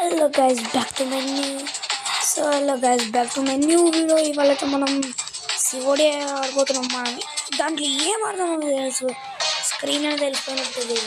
Hello guys, back to my new video. ఇవాళైతే మనం COD ఆడబోతున్నాం. మనం దాంట్లో ఏం అర్థమో తెలుసు, స్క్రీన్ అనేది తెలిసిపోయినట్టుంది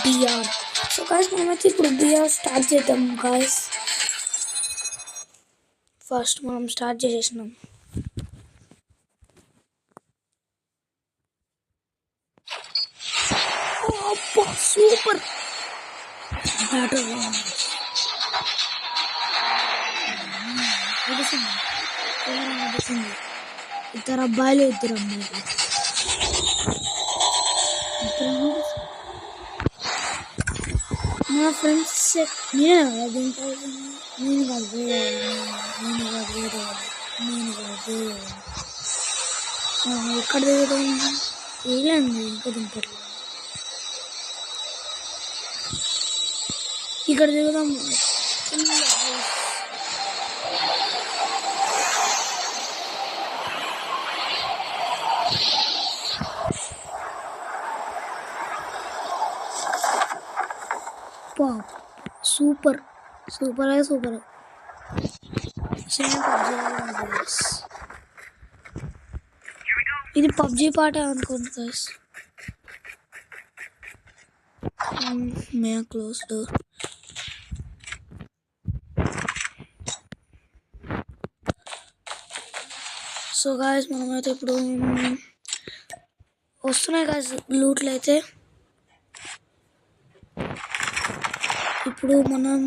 బిఆర్. సో గాయస్ మనమైతే ఇప్పుడు బిఆర్ స్టార్ట్ చేద్దాం గాయస్. ఫస్ట్ మనం స్టార్ట్ చేసేసినాం. సూపర్ బ్యాటర్ ఇద్దరు అబ్బాయిలు ఇద్దరు అమ్మాయిలు. మా ఫ్రెండ్స్ నేను కాదు ఎక్కడ దిగుతాం ఏలండి, ఇంకా దింపట్లేదు. ఇక్కడ దిగుదాం. Super super super. ఇది పబ్జీ పాట అనుకుంటా. May close door. So guys మనమైతే ఇప్పుడు వస్తున్నాయి గాయస్ లూట్లు అయితే. ఇప్పుడు మనం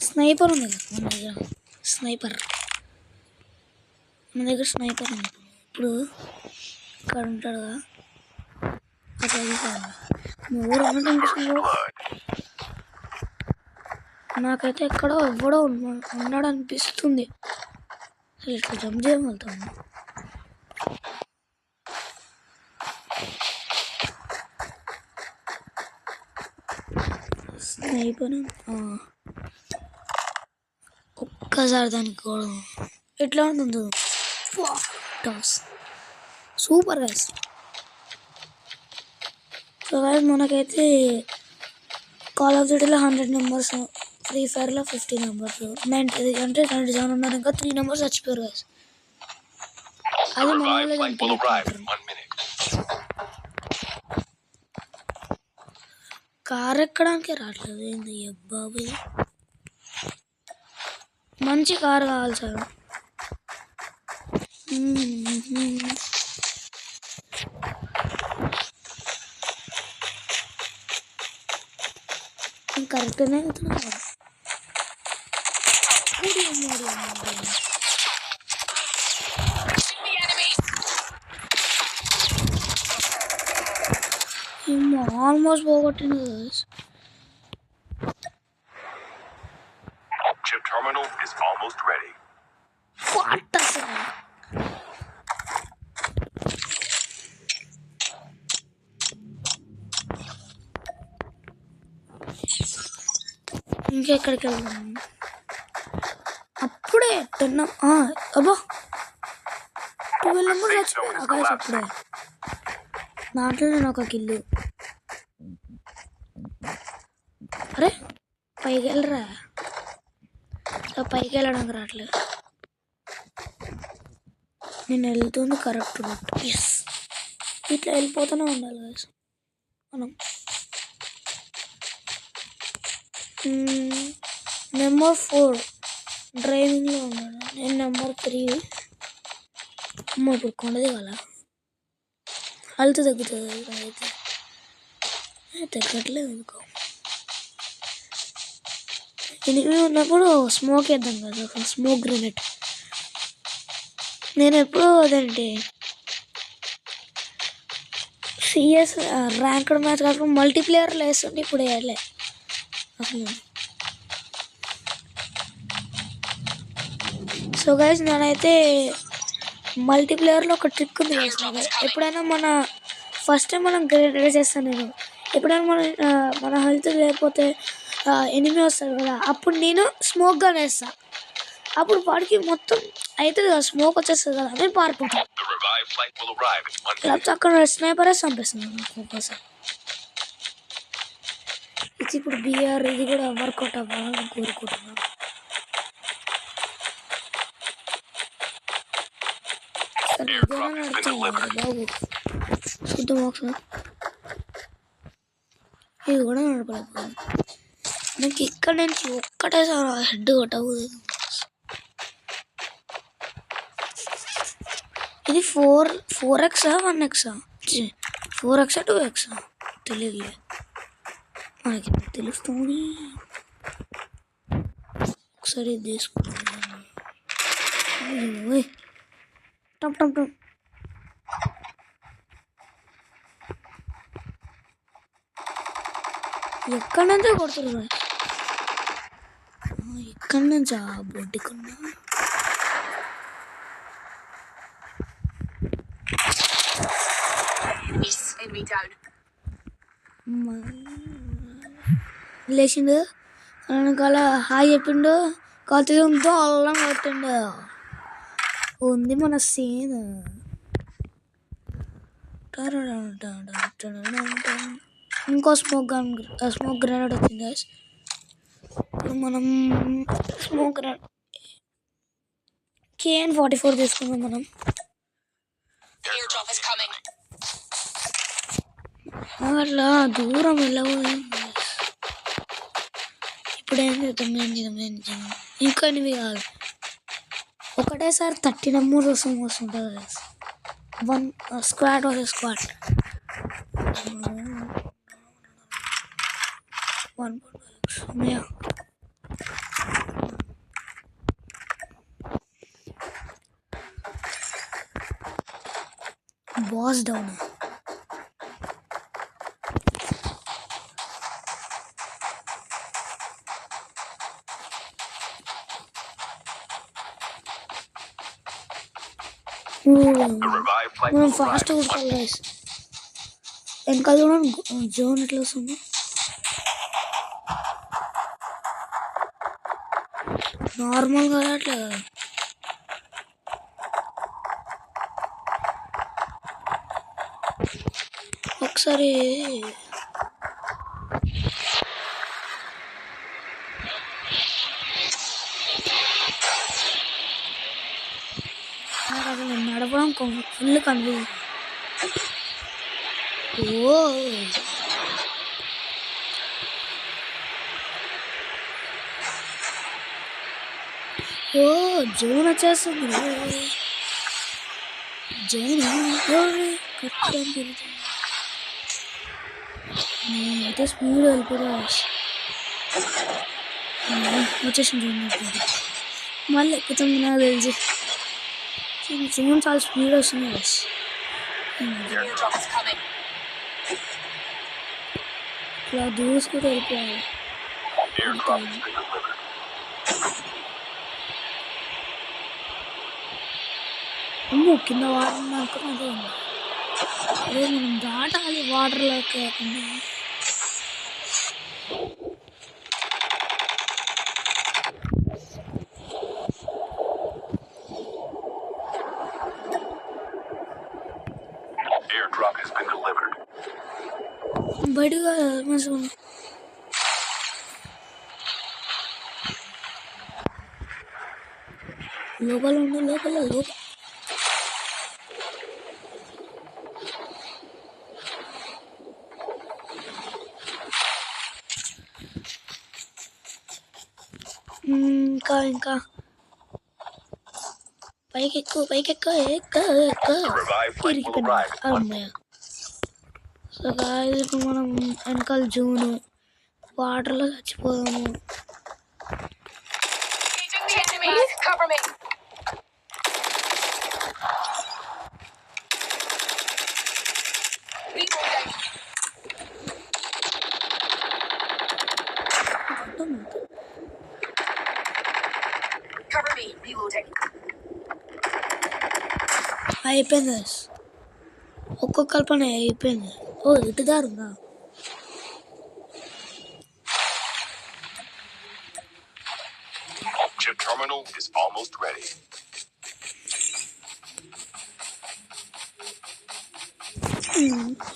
స్నైపర్ ఉంది కదా మన దగ్గర. మన దగ్గర స్నైపర్ ఉంది. ఇప్పుడు ఇక్కడ ఉంటాడు కదా, అట్లా మా ఊరు అన్నట్టు అనిపిస్తుంది. నాకైతే ఎక్కడో ఎవడో ఉన్నాడు అనిపిస్తుంది. అసలు ఇట్లా జంప్ చేయగలుగుతాము. స్నైపర్ ఒక్కసారి దానికి కూడా ఎట్లా ఉంటుందో toss. Super guys. So guys మనకైతే కాల్ ఆఫ్ డ్యూటీలో 100 మెంబర్స్, ఫ్రీ ఫైర్లో 50 మెంబర్స్, 90 అంటే 97 ఉన్నారు. ఇంకా 3 మెంబర్స్ చచ్చిపోయారు గైస్. అది మన కార్ ఎక్కడానికి రావట్లేదు. ఏంది బాబు, మంచి కారు కావాలి సార్. కరెక్ట్గానే వెళ్తున్నా. Almost పోగొట్టింది. Chip terminal is almost ready. What? ఇంకెక్కడికి వెళ్దాం? అప్పుడే 10 అబ్బా 12 మెంబర్స్ వచ్చిపోయారు గాయస్. అప్పుడే దాంట్లో నేను ఒక కిల్లు. అరే పైకి వెళ్ళరా, పైకి వెళ్ళడానికి రావట్లేదు. నేను వెళ్తుంది కరెక్ట్ రూట్. ఎస్, ఇట్లా వెళ్ళిపోతూనే ఉండాలి గాయస్ మనం. నెంబర్ 4 డ్రైవింగ్లో ఉన్నాడు. నేను నెంబర్ 3. అమ్మ ఇప్పుడు కొండ దిగాల, హెల్త్ తగ్గుతుంది. అయితే తగ్గట్లేదు ఎందుకో. ఇది ఉన్నప్పుడు స్మోక్ వేద్దాం కదా, స్మోక్ గ్రెనేడ్. నేను ఎప్పుడు అదేంటి సిఎస్ ర్యాంక్డ్ మ్యాచ్ కాకుండా మల్టీప్లేయర్లో వేస్తుంటే ఇప్పుడు వేయలే అసలు. సో గైస్ నేనైతే మల్టీప్లేయర్లో ఒక ట్రిక్ ఉంది వేసిన. ఎప్పుడైనా మన ఫస్ట్ టైం మనం గ్రెనేడ్ చేస్తాను నేను. ఎప్పుడైనా మన హెల్త్ లేకపోతే ఎనిమి వస్తాడు కదా, అప్పుడు నేను స్మోక్ గన్ వేస్తాను. అప్పుడు వాడికి మొత్తం అవుతుంది కదా, స్మోక్ వచ్చేస్తుంది కదా అని పారిపోతాం. The revived flight will arrive in 1 minute. లేకపోతే అక్కడ స్నైపరే చంపేస్తుంది ఒక్కొక్కసారి. ఇది ఇప్పుడు బిఆర్ ఇది కూడా వర్కౌట్ అవ్వాలని కోరుకుంటున్నాను. సరే ఇదేనా నడుతుంది బాబు, చూద్దాం ఒకసారి. ఇది కూడా నడపలేకపోయింది నాకు. ఇక్కడ నుంచి ఒక్కటేసారి హెడ్ కొట్టవు. ఇది 4x 1x 4x 2x తెలియదు, మనకి తెలుస్తుంది. ఒకసారి ఇది తీసుకుంటాను. టమ్ టమ్ టమ్ ఎక్కడి నుంచో కొడుతున్నారు, ఎక్కడి నుంచా బొడ్డుకున్నా. లేచిండు వెనకాల హాయ్ చెప్పిండు, కాలుతో అల్లం కొట్టిండు. ఉంది మన సీన్. ఇంకో స్మోక్ గ్రెనేడ్ వచ్చింది గైస్. ఇప్పుడు మనం స్మోక్ గ్రెనేడ్ KN-44 తీసుకుందాం మనం. అట్లా దూరం వెళ్ళవు. ఇప్పుడు ఏం చేద్దాం, ఇంకా ఎనిమిది కాదు, ఒకటేసారి 30 నెంబర్స్ వస్తుంటుంది. 1 squad versus squad. 1 boss down. మనం ఫాస్ట్ కొట్టాలి గైస్. వెనకాల చూడండి జోన్ ఎట్లా వస్తుంది. నార్మల్గా అట్లా కదా. ఒకసారి నడపడం ఫుల్ కన్ఫ్యూజన్. ఓ జోన్ వచ్చేస్తుంది. జోన్ అయితే స్పీడ్ వెళ్ళిపోతా వచ్చేసింది జోన్. మళ్ళీ ఎక్కుతాం నాకు తెలిసి. జోన్ చాలా స్పీడ్ వస్తుంది. ఇలా దూసుకుంటూ వెళ్ళిపోవాలి. అమ్మో కింద వాటర్ అనుకున్నదే ఉంది. అదే మనం దాటాలి వాటర్లోకి కాకుండా. Airdrop has been delivered. బయటగా మంచిగా లోపల ఉండు, లోపల ఇంకా పైకి అమ్మయ్య. సో గాయ్స్ ఇప్పుడు మనం వెనకాల జూను వాటర్లో చచ్చిపోదాము. అయిపోయింది ఒక్కొక్క పని అయిపోయింది. ఓ ఇటు దారుందా? Chip terminal is almost ready.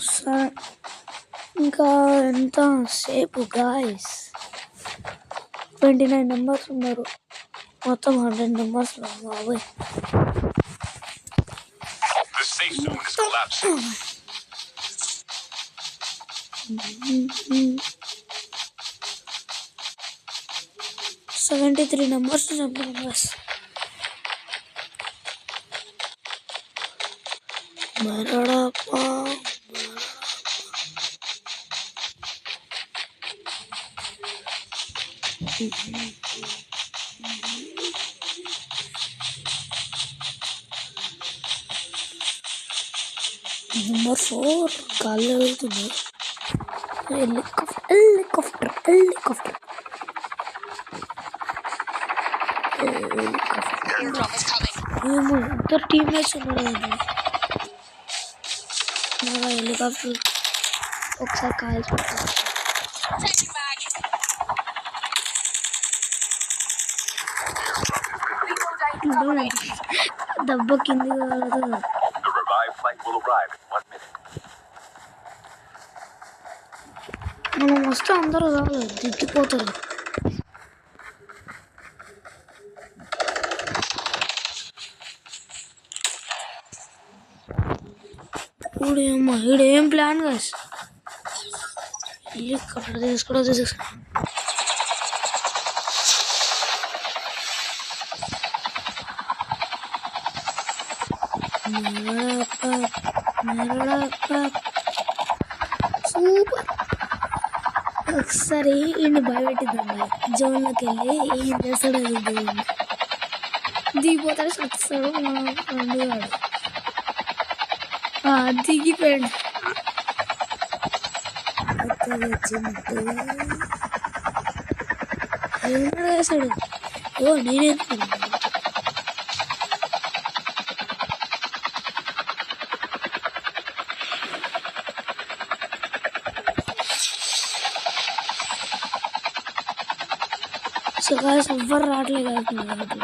సరే ఇంకా ఎంత సేపు గాయస్ 29 మెంబర్స్ ఉన్నారు మొత్తం 100 మెంబర్స్ బాబోయ్ The safe zone is collapsing. 73 members చంపాను బస్ మరడపా Number 4 గాల్లో వెళ్తుంది హెలికాప్టర్ మేము ఇద్దరు టీమ్మేట్స్ ఉన్నారు కదా బాగా హెలికాప్టర్ ఒకసారి కాల్చి దెబ్బ కింది కాదు The revived flight will arrive in 1 minute. మనం వస్తే అందరూ కాదు దిగిపోతారు ఈడేమ్మా ఈడేం ప్లాన్ గాస్ హెలికాప్టర్ తీసుకోవడం సూపర్ ఒకసారి ఈయన భయపెట్టిద్దాం జోన్లోకి వెళ్ళి ఏం చేస్తాడు అది దిగిపోతాడు సత్తాడు మా ఫ్రెండ్ వాడు దిగిపోయాడు వచ్చినట్టు ఏమన్నా వేసాడు ఓ నేనేందుకు సో గాయస్ ఎవ్వరు రావట్లేదు కాబట్టి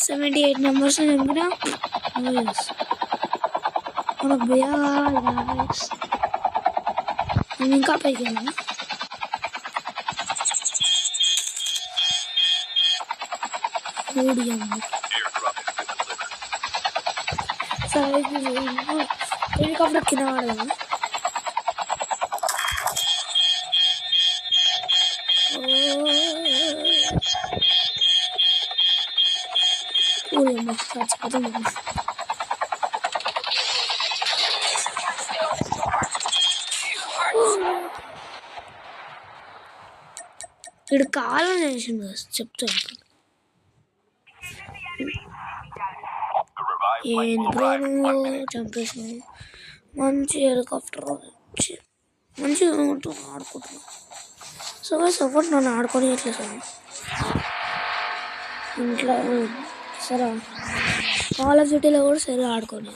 78 మెంబర్స్ చంపిన మనకు భయ గాయస్ నేను ఇంకా పైకి వెళ్ళాను సరే హెలికాప్టర్ కింద వాడదాము చచ్చిపోతుంది ఇక్కడ కావాలని చేసింది చెప్తాను ఏంటి బ్రో నువ్వు చంపేసినావు మంచి హెలికాప్టర్ వచ్చి మంచిగా ఆడుకుంటున్నావు సో సపోర్ట్ నన్ను ఆడుకొని ఎట్లా సార్ ఇంట్లో సరే కాల్ ఆఫ్ డ్యూటీలో కూడా సరే ఆడుకొని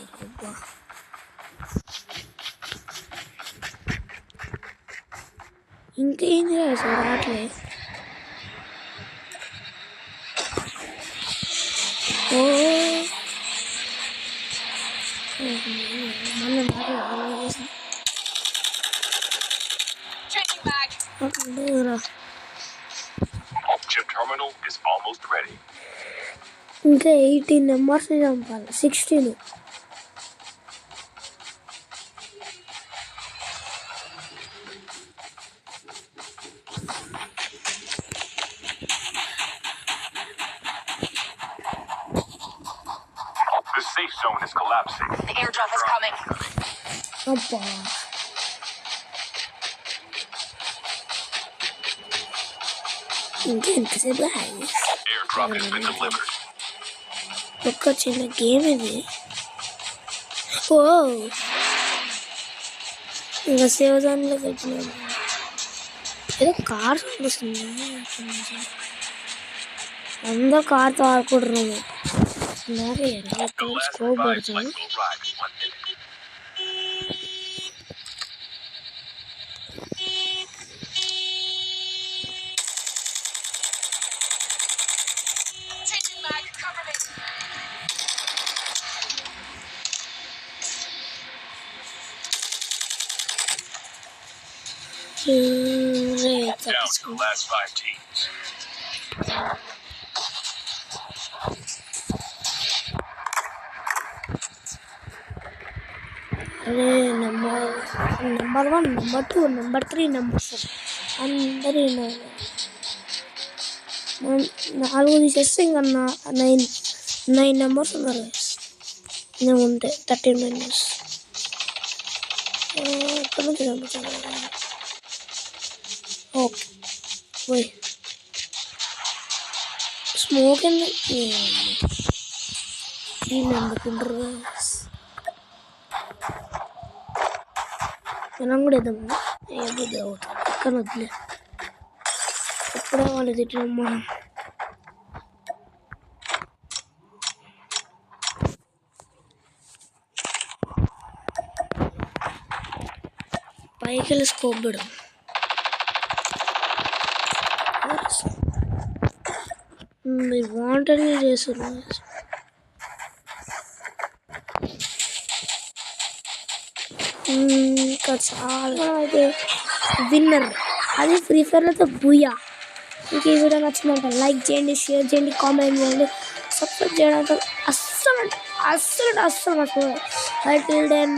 ఇంకేం చేయాలి సార్ ఆటలే ఓ మళ్ళీ రా Chip terminal is almost ready. ఇంకా 18 మెంబర్స్ని చంపాలి 16 The safe zone is collapsing. The airdrop is coming. అబ్బా ఇంకెంతసేపు Airdrop has been delivered. ఒక్క చిన్న గేమ్ ఇది ఓ ఇంకా సేవ్ జోన్లో పెట్టినాను ఏదో కార్ వస్తుంది అందరూ కార్తో ఆడుకుంటున్నాము స్కోప్ పడుతుంది Down to the last 5 teams. అరే నెంబర్ 1, నెంబర్ 2, నెంబర్ 3, నెంబర్ 4 అందరూ 4 తీసేస్తే ఇంకా 9 నెంబర్స్ ఉన్నారు నేను ఉంటే 13 మెంబర్స్ ఎక్కడి నుంచి చంపుతాను ఓకే పోయి స్మోక్ ఎందుకు ఎందుకుంటారు మనం కూడా ఇద్దాం ఏ బుద్ధి అవుతుంది ఎక్కడ వద్దులే ఎప్పుడే వాళ్ళు తిట్టినాం మనం పైకి వెళ్ళి స్కోప్ పెడం మీరు వాంటెడ్ చేస్తున్నారు ఇంకా చాలా అయితే విన్నర్ అది ఫ్రీ ఫైర్లో అయితే బూయా మీకు ఈ వీడియో నచ్చిందంటే లైక్ చేయండి షేర్ చేయండి కామెంట్ చేయండి సబ్స్క్రైబ్ చేయడానికి అస్సలు మర్చిపోవాలి. Until then